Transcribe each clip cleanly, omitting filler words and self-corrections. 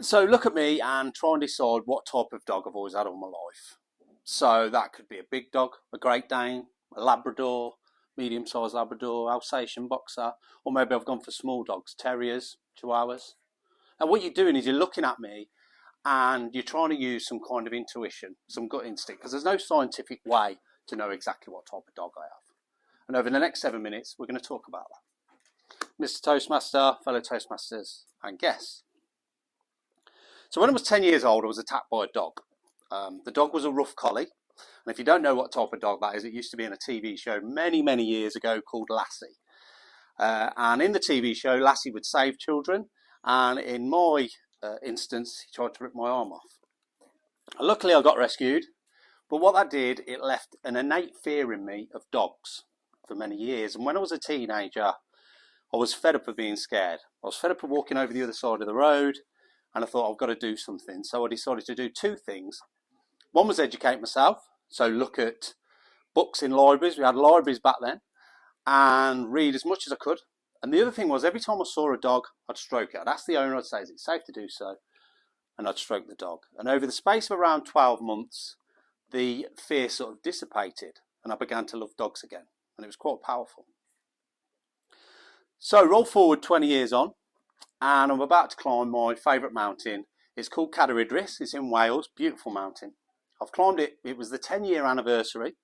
So look at me and try and decide what type of dog I've always had all my life. So that could be a big dog, a Great Dane, a Labrador, medium-sized Labrador, Alsatian Boxer, or maybe I've gone for small dogs, Terriers, Chihuahuas. And what you're doing is you're looking at me and you're trying to use some kind of intuition, some gut instinct, because there's no scientific way to know exactly what type of dog I have. And over the next 7 minutes, we're going to talk about that. Mr. Toastmaster, fellow Toastmasters, and guests. So when I was 10 years old, I was attacked by a dog. The dog was a rough collie. And if you don't know what type of dog that is, it used to be in a TV show many, many years ago called Lassie. And in the TV show, Lassie would save children. And in my instance, he tried to rip my arm off. And luckily, I got rescued. But what that did, it left an innate fear in me of dogs for many years. And when I was a teenager, I was fed up of being scared. I was fed up of walking over the other side of the road. And I thought, I've got to do something. So I decided to do two things. One was educate myself. So look at books in libraries. We had libraries back then. And read as much as I could. And the other thing was, every time I saw a dog, I'd stroke it. I'd ask the owner, I'd say, is it safe to do so? And I'd stroke the dog. And over the space of around 12 months, the fear sort of dissipated. And I began to love dogs again. And it was quite powerful. So roll forward 20 years on. And I'm about to climb my favourite mountain. It's called Cadair Idris. It's in Wales. Beautiful mountain. I've climbed it. It was the 10-year anniversary.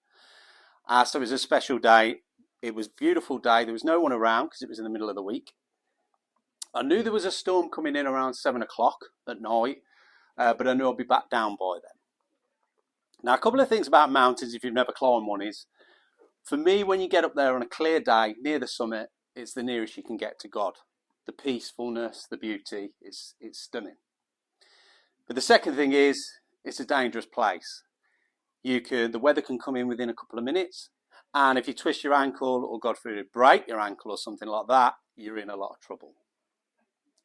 So it was a special day. It was a beautiful day. There was no one around because it was in the middle of the week. I knew there was a storm coming in around 7 o'clock at night, but I knew I'd be back down by then. Now, a couple of things about mountains, if you've never climbed one, is for me, when you get up there on a clear day near the summit, it's the nearest you can get to God. The peacefulness, the beauty, it's stunning. But the second thing is, it's a dangerous place. The weather can come in within a couple of minutes, and if you twist your ankle, or God forbid, break your ankle or something like that, you're in a lot of trouble.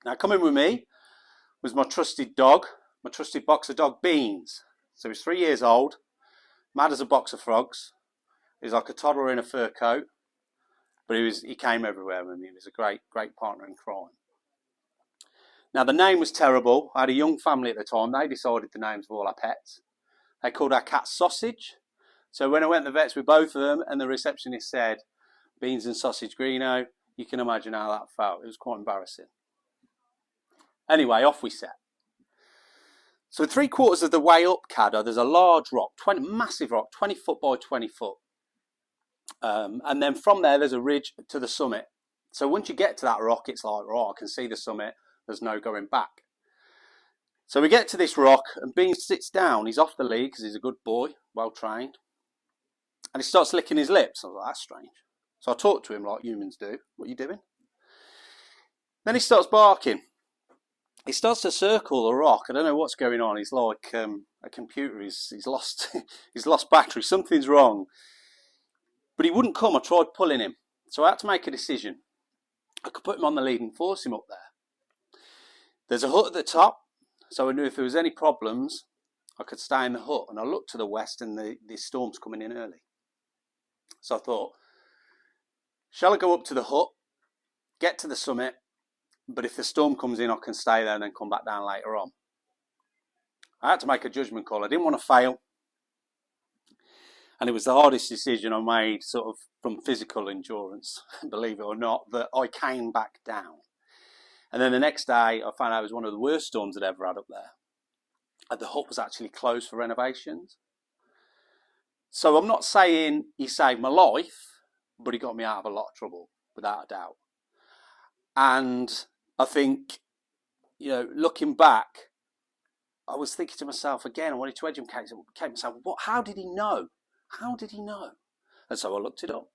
Now, coming with me was my trusted dog, my trusted boxer dog, Beans. So he's 3 years old, mad as a box of frogs. He's like a toddler in a fur coat. But he came everywhere with me. He was a great partner in crime. Now, the name was terrible. I had a young family at the time. They decided the names of all our pets. They called our cat Sausage. So when I went to the vets with both of them and the receptionist said, Beans and Sausage Greeno, you can imagine how that felt. It was quite embarrassing. Anyway, off we set. So 3/4 of the way up Cadair, there's a large rock, massive rock, 20 foot by 20 foot. And then from there, there's a ridge to the summit. So once you get to that rock, it's like, right, I can see the summit. There's no going back. So we get to this rock, and Beans sits down. He's off the lead because he's a good boy, well trained. And he starts licking his lips. I was like, that's strange. So I talk to him like humans do. What are you doing? Then he starts barking. He starts to circle the rock. I don't know what's going on. He's like a computer. He's lost he's lost battery. Something's wrong. But he wouldn't come. I tried pulling him. So I had to make a decision. I could put him on the lead and force him up there. There's a hut at the top. So I knew if there was any problems, I could stay in the hut. And I looked to the west and the storm's coming in early. So I thought, shall I go up to the hut, get to the summit, but if the storm comes in, I can stay there and then come back down later on. I had to make a judgment call. I didn't want to fail. And it was the hardest decision I made, sort of from physical endurance, believe it or not, that I came back down. And then the next day, I found out it was one of the worst storms I'd ever had up there. And the hut was actually closed for renovations. So I'm not saying he saved my life, but he got me out of a lot of trouble, without a doubt. And I think, looking back, I was thinking to myself again, I wanted to educate myself, how did he know? How did he know? And so I looked it up.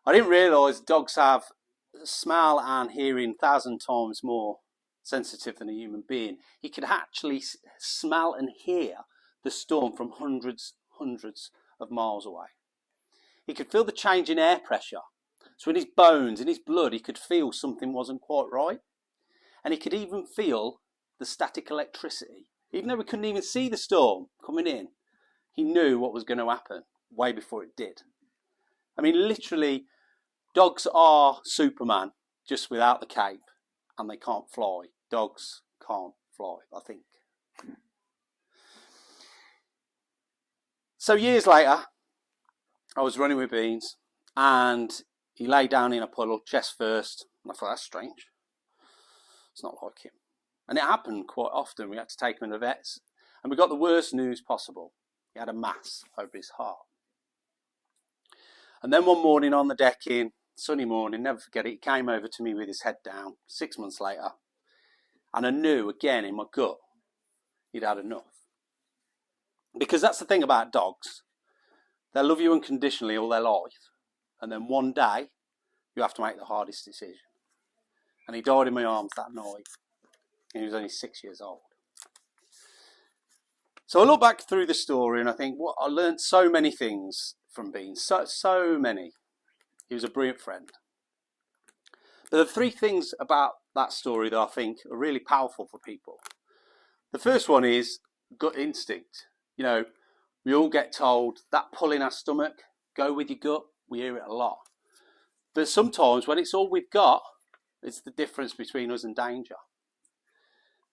I didn't realise dogs have smell and hearing 1,000 times more sensitive than a human being. He could actually smell and hear the storm from hundreds of miles away. He could feel the change in air pressure. So in his bones, in his blood, he could feel something wasn't quite right. And he could even feel the static electricity. Even though we couldn't even see the storm coming in, he knew what was going to happen way before it did. I mean, literally, dogs are Superman, just without the cape, and they can't fly. Dogs can't fly, I think. So years later, I was running with Beans, and he lay down in a puddle, chest first, and I thought, that's strange. It's not like him. And it happened quite often. We had to take him to the vets, and we got the worst news possible. He had a mass over his heart. And then one morning on the decking, sunny morning, never forget it, he came over to me with his head down 6 months later, and I knew again in my gut he'd had enough. Because that's the thing about dogs. They'll love you unconditionally all their life, and then one day you have to make the hardest decision. And he died in my arms that night, and he was only 6 years old. So I look back through the story and I think, what, I learned so many things from Bean, so many. He was a brilliant friend. But there are three things about that story that I think are really powerful for people. The first one is gut instinct. You know, we all get told that pull in our stomach, go with your gut. We hear it a lot. But sometimes when it's all we've got, it's the difference between us and danger.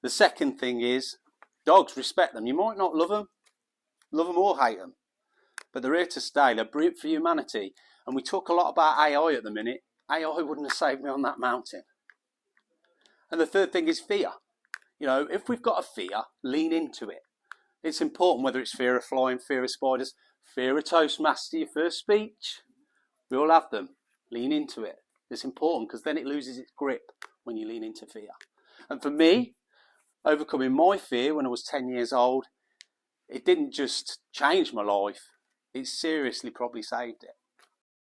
The second thing is dogs, respect them. You might not love them or hate them, but they're here to stay. They're brilliant for humanity. And we talk a lot about AI at the minute. AI wouldn't have saved me on that mountain. And the third thing is fear. You know, if we've got a fear, lean into it. It's important, whether it's fear of flying, fear of spiders, fear of Toastmaster, your first speech. We all have them. Lean into it. It's important because then it loses its grip when you lean into fear. And for me, overcoming my fear when I was 10 years old, it didn't just change my life. It seriously probably saved it.